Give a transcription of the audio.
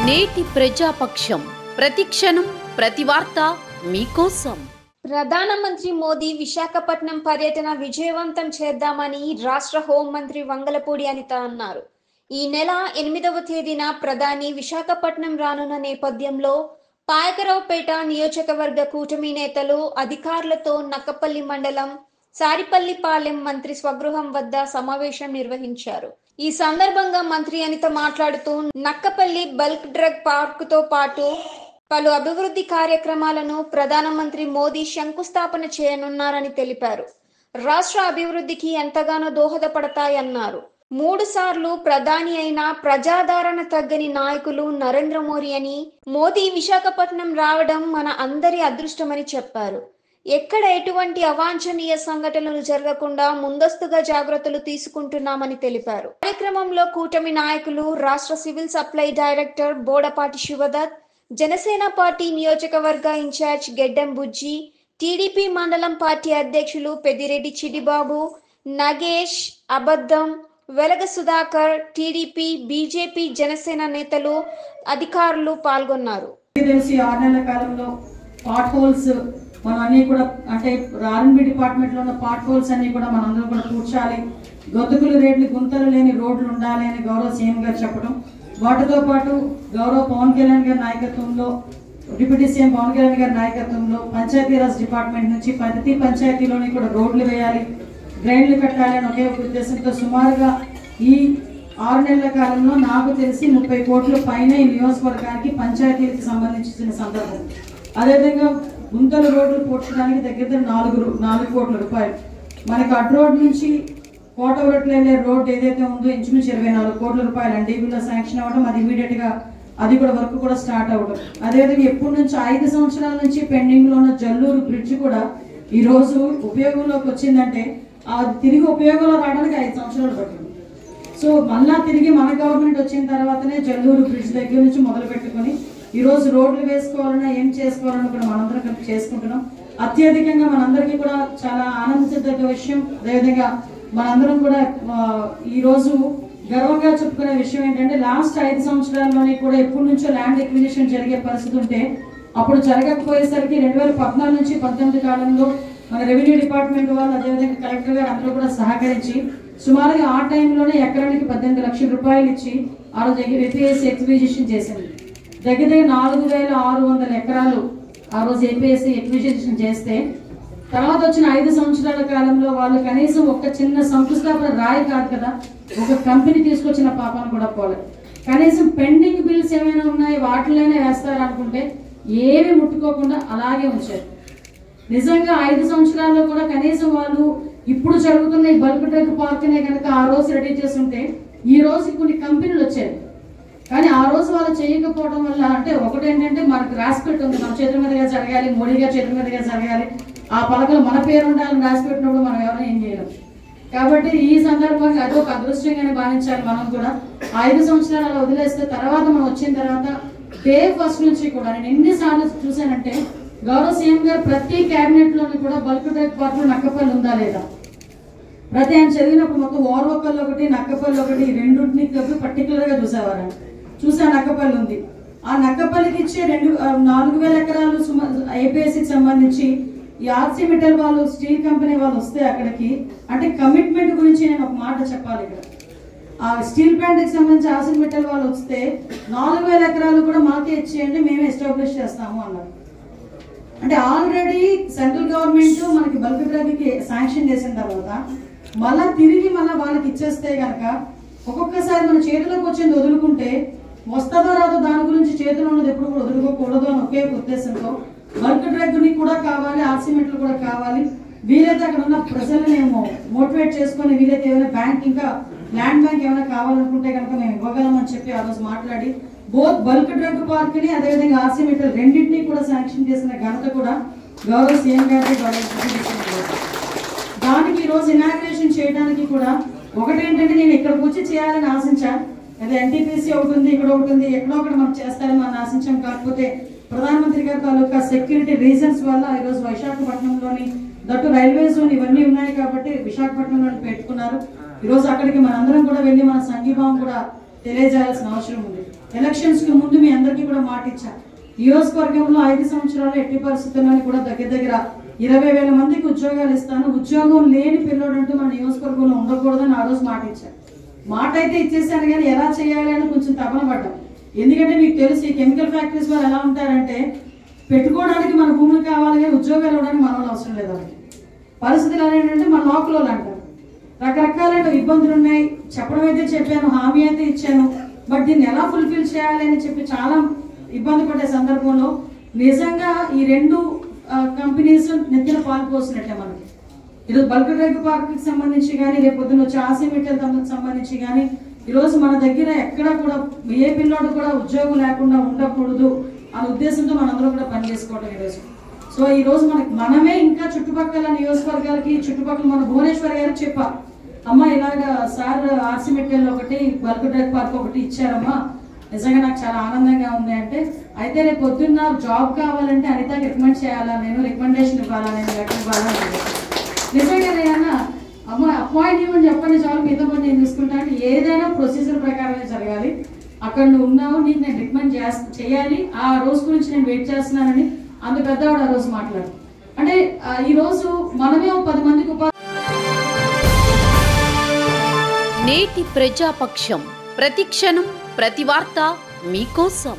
నేటి ప్రజాపక్షం ప్రతిక్షణం ప్రతి వార్త మీకోసం. ప్రధానమంత్రి మోదీ విశాఖపట్నం పర్యటన విజయవంతం చేద్దామని రాష్ట్ర హోంమంత్రి వంగలపూడి అనిత అన్నారు. ఈ నెల 8వ తేదీన ప్రధాని విశాఖపట్నం రానున్న నేపథ్యంలో పాయకరావుపేట నియోజకవర్గ కూటమి నేతలు అధికారులతో నక్కపల్లి మండలం సారిపల్లిపాలెం మంత్రి స్వగృహం వద్ద సమావేశం నిర్వహించారు. ఈ సందర్భంగా మంత్రి అనిత మాట్లాడుతూ నక్కపల్లి బల్క్ డ్రగ్ పార్కుతో పాటు పలు అభివృద్ధి కార్యక్రమాలను ప్రధానమంత్రి మోదీ శంకుస్థాపన చేయనున్నారని తెలిపారు. రాష్ట్ర అభివృద్ధికి ఎంతగానో దోహదపడతాయన్నారు. 3 సార్లు ప్రధాని అయిన ప్రజాదరణ తగ్గని నాయకులు నరేంద్ర మోదీ అని మోదీ విశాఖపట్నం రావడం మన అందరి అదృష్టమని చెప్పారు. ఎక్కడ ఎటువంటి అవాంఛనీయ సంఘటనలు జరగకుండా ముందస్తుగా జాగ్రత్తలు తీసుకుంటున్నామని తెలిపారు. కార్యక్రమంలో కూటమి నాయకులు, రాష్ట్ర civil supply director Bodapati Shivdatt, Janasena party నియోజకవర్గ ఇన్ఛార్జ్ గెడ్డం బుజ్జి, టీడీపీ మండలం పార్టీ అధ్యక్షులు పెద్దిరెడ్డి చిడిబాబు, నగేష్, అబద్దం, వెలగ సుధాకర్, టీడీపీ, బీజేపీ, జనసేన నేతలు, అధికారులు పాల్గొన్నారు. మనం అన్నీ కూడా అంటే ఆర్ఎండ్బి డిపార్ట్మెంట్లో ఉన్న పార్ట్ హోల్స్ అన్నీ కూడా మనందరం కూడా కూర్చాలి, గొంతుకులు రేట్లు గుంతలు లేని రోడ్లు ఉండాలి అని గౌరవ సీఎం గారు చెప్పడం, వాటితో పాటు గౌరవ పవన్ కళ్యాణ్ గారి నాయకత్వంలో, డిప్యూటీ సీఎం పవన్ కళ్యాణ్ గారి నాయకత్వంలో పంచాయతీరాజ్ డిపార్ట్మెంట్ నుంచి ప్రతి పంచాయతీలోని కూడా రోడ్లు వేయాలి, డ్రైన్లు కట్టాలి అని ఒకే ఒక ఉద్దేశంతో సుమారుగా ఈ 6 నెలల కాలంలో నాకు తెలిసి 30 కోట్ల పైన ఈ నియోజకవర్గానికి పంచాయతీలకు సంబంధించిన సందర్భం. అదేవిధంగా గుంతలు రోడ్లు పూడ్చడానికి దగ్గర 4 కోట్ల రూపాయలు. మనకు అడ్ రోడ్ నుంచి కోటవరట్లు వెళ్ళే రోడ్ ఏదైతే ఉందో ఇంచుమించు 24 కోట్ల రూపాయలు ఎన్డీబీలో శాంక్షన్ అవ్వడం, అది ఇమీడియట్గా అది కూడా వర్క్ కూడా స్టార్ట్ అవ్వడం. అదేవిధంగా ఎప్పటి నుంచి 5 సంవత్సరాల నుంచి పెండింగ్లో ఉన్న జల్లూరు బ్రిడ్జ్ కూడా ఈరోజు ఉపయోగంలోకి వచ్చిందంటే అది తిరిగి ఉపయోగంలో రావడానికి 5 సంవత్సరాలు పట్టింది. సో మళ్ళా తిరిగి మన గవర్నమెంట్ వచ్చిన తర్వాతనే జల్లూరు బ్రిడ్జ్ దగ్గర నుంచి మొదలు పెట్టుకొని ఈరోజు రోడ్లు వేసుకోవాలన్నా ఏం చేసుకోవాలన్నా కూడా మనందరం కలిపి చేసుకుంటున్నాం. అత్యధికంగా మనందరికీ కూడా చాలా ఆనందించదగ్గ విషయం. అదేవిధంగా మనందరం కూడా ఈరోజు గర్వంగా చెప్పుకునే విషయం ఏంటంటే లాస్ట్ 5 సంవత్సరాల్లోని కూడా ఎప్పటి నుంచో ల్యాండ్ ఎక్విజిషన్ జరిగే పరిస్థితి ఉంటే అప్పుడు జరగకపోయేసరికి 2014 నుంచి 2018 కాలంలో మన రెవెన్యూ డిపార్ట్మెంట్ వాళ్ళు, అదేవిధంగా కలెక్టర్ గారు అందరూ కూడా సహకరించి సుమారుగా ఆ టైంలోనే ఎకరానికి 18 లక్షల రూపాయలు ఇచ్చి ఆ రోజు ఏపీఎస్ ఎక్విజిషన్ చేసింది. దగ్గర 4600 ఎకరాలు ఆ రోజు ఏపీఎస్సీ ఎక్విజిషన్ చేస్తే తర్వాత వచ్చిన 5 సంవత్సరాల కాలంలో వాళ్ళు కనీసం ఒక చిన్న శంకుస్థాపన రాయి కాదు కదా, ఒక కంపెనీ తీసుకొచ్చిన పాపాన్ని కూడా పోలేదు. కనీసం పెండింగ్ బిల్స్ ఏమైనా ఉన్నాయి వాటిలోనే వేస్తారనుకుంటే ఏమి ముట్టుకోకుండా అలాగే ఉంచారు. నిజంగా 5 సంవత్సరాల్లో కూడా కనీసం వాళ్ళు ఇప్పుడు జరుగుతున్న ఈ బల్క్ డ్రగ్ పార్క్నే కనుక ఆ రోజు రెడీ చేస్తుంటే ఈ రోజు కొన్ని కంపెనీలు వచ్చాయి. కానీ ఆ రోజు వాళ్ళు చేయకపోవడం వల్ల అంటే ఒకటేంటంటే మనకు రాసి పెట్టి ఉంది, మన చేతుల మీదుగా జరగాలి, మోడీ గారి చేతుల మీదుగా జరగాలి, ఆ పలకలు మన పేరు ఉండాలని రాసి పెట్టినప్పుడు మనం ఎవరైనా ఏం చేయలేం. కాబట్టి ఈ సందర్భంగా అది ఒక అదృష్టంగానే భావించాలి. మనం కూడా 5 సంవత్సరాలు అలా వదిలేస్తే తర్వాత మనం వచ్చిన తర్వాత డే ఫస్ట్ నుంచి కూడా నేను ఎన్నిసార్లు చూశానంటే గౌరవ సీఎం గారు ప్రతి క్యాబినెట్లోని కూడా బల్క్ డ్రగ్ పార్క్ నక్కపల్లి ఉందా లేదా, ప్రతి ఆయన చదివినప్పుడు మొత్తం ఓర్వకల్లో ఒకటి నక్కపల్లి ఒకటి ఈ రెండింటిని కలిపి పర్టికులర్గా చూసా నక్కపల్లి ఉంది. ఆ నక్కపల్లికి ఇచ్చే 4000 ఎకరాలు ఏపీఎస్సీకి సంబంధించి ఈ ఆర్సీ మెటల్ వాళ్ళు, స్టీల్ కంపెనీ వాళ్ళు వస్తే అక్కడికి అంటే కమిట్మెంట్ గురించి నేను ఒక మాట చెప్పాలి. ఇక్కడ ఆ స్టీల్ ప్లాంట్కి సంబంధించి ఆర్సీ మెటల్ వాళ్ళు వస్తే 4000 ఎకరాలు కూడా మాకే ఇచ్చేయండి, మేమే ఎస్టాబ్లిష్ చేస్తాము అన్నారు. అంటే ఆల్రెడీ సెంట్రల్ గవర్నమెంట్ మనకి బల్క్ డ్రగ్కి శాంక్షన్ చేసిన తర్వాత మళ్ళీ వాళ్ళకి ఇచ్చేస్తే కనుక ఒక్కొక్కసారి మన చేతిలోకి వచ్చింది వదులుకుంటే వస్తుందో రాదో దాని గురించి చేతిలో ఉన్నది ఎప్పుడు కూడా వదులుకోకూడదు అని ఒకే ఉద్దేశంతో బల్క్ డ్రగ్ని కూడా కావాలి, ఆర్సిమెంట్లు కూడా కావాలి, వీలైతే అక్కడ ఉన్న ప్రజలను మోటివేట్ చేసుకొని వీలైతే ఏమైనా బ్యాంక్ ఇంకా ల్యాండ్ బ్యాంక్ ఏమైనా కావాలనుకుంటే కనుక మేము ఇవ్వగలమని చెప్పి ఆ రోజు మాట్లాడి బోత్ బల్క్ డ్రగ్ పార్క్ని అదేవిధంగా ఆర్సిమెంటల్ రెండింటినీ కూడా శాంక్షన్ చేసిన ఘనత కూడా గౌరవ సీఎం గారికి దానికి ఈరోజు ఇనాగ్రేషన్ చేయడానికి కూడా ఒకటేంటంటే నేను ఇక్కడికి వచ్చి చేయాలని ఆశించా, అదే ఎన్టీపీసీ ఒకటి ఉంది, ఇక్కడ ఒకటి ఉంది, ఎక్కడో ఒకటి మనం చేస్తారని మనం ఆశించాం. కాకపోతే ప్రధానమంత్రి గారి తాలూకా సెక్యూరిటీ రీజన్స్ వల్ల ఈరోజు విశాఖపట్నంలోని దట్టు రైల్వే జోన్ ఇవన్నీ ఉన్నాయి కాబట్టి విశాఖపట్నంలో పెట్టుకున్నారు. ఈరోజు అక్కడికి మనందరం కూడా వెళ్ళి మన సంఘీభావం కూడా తెలియజేయాల్సిన అవసరం ఉంది. ఎలక్షన్స్కి ముందు మీ అందరికీ కూడా మాట ఇచ్చా, నియోజకవర్గంలో 5 సంవత్సరాలు ఎట్టి పరిస్థితుల్లో కూడా దగ్గర 20,000 మందికి ఉద్యోగాలు ఇస్తాను, ఉద్యోగం లేని పిల్లోడంటూ మన నియోజకవర్గంలో ఉండకూడదని ఆ రోజు మాట ఇచ్చాను. మాట అయితే ఇచ్చేసాను, కానీ ఎలా చేయాలి అని కొంచెం తపన పడ్డాం. ఎందుకంటే మీకు తెలుసు ఈ కెమికల్ ఫ్యాక్టరీస్ వాళ్ళు ఎలా ఉంటారంటే, పెట్టుకోవడానికి మన భూములు కావాలి కానీ ఉద్యోగాలు ఇవ్వడానికి మన వాళ్ళు అవసరం లేదు. వాళ్ళకి పరిస్థితులు ఏంటంటే మన లోకల్ వాళ్ళు అంటారు, రకరకాలైన ఇబ్బందులు ఉన్నాయి. చెప్పడం అయితే చెప్పాను, హామీ అయితే ఇచ్చాను, బట్ దీన్ని ఎలా ఫుల్ఫిల్ చేయాలి అని చెప్పి చాలా ఇబ్బంది పడే సందర్భంలో నిజంగా ఈ 2 కంపెనీస్ నెత్తిన పాలు పోసినట్టే. మనకి ఈరోజు బల్క్ డ్రగ్ పార్క్కి సంబంధించి కానీ, రేపు పొద్దున్న వచ్చే ఆర్సిమెటల్ సంబంధించి కానీ, ఈరోజు మన దగ్గర ఎక్కడ కూడా ఏ పిల్లోడు కూడా ఉద్యోగం లేకుండా ఉండకూడదు అనే ఉద్దేశంతో మనందరం కూడా పనిచేసుకోవడం ఈరోజు. సో ఈరోజు మనమే ఇంకా చుట్టుపక్కల నియోజకవర్గాలకి, చుట్టుపక్కల మన భువనేశ్వర్ గారికి చెప్పా, అమ్మ ఇలాగా సార్ ఆర్సిమెటల్ ఒకటి, బల్క్ డ్రగ్ పార్క్ ఒకటి ఇచ్చారమ్మా, నిజంగా నాకు చాలా ఆనందంగా ఉంది అంటే, అయితే రేపు పొద్దున్న జాబ్ కావాలంటే అనితకి రికమెండ్ చేయాలా, నేను రికమెండేషన్ ఇవ్వాలా, నేను లెటర్ ఇవ్వాలా అని. నిజంగా నేనన్నా అమ్మ అపాయింట్ ఇవ్వని చెప్పండి చాలు, మీతో పని నేను తీసుకుంటా అంటే, ఏదైనా ప్రొసీజర్ ప్రకారమే జరగాలి, అక్కడ నువ్వు ఉన్నావు, నీకు నేను రికమెండ్ చేయాలి, ఆ రోజు గురించి నేను వెయిట్ చేస్తున్నానని అంత పెద్దవాడు ఆ రోజు మాట్లాడు. అంటే ఈ రోజు మనమే 10 మందికి నేటి ప్రజాపక్షం, ప్రతిక్షణం ప్రతి వార్త మీకోసం.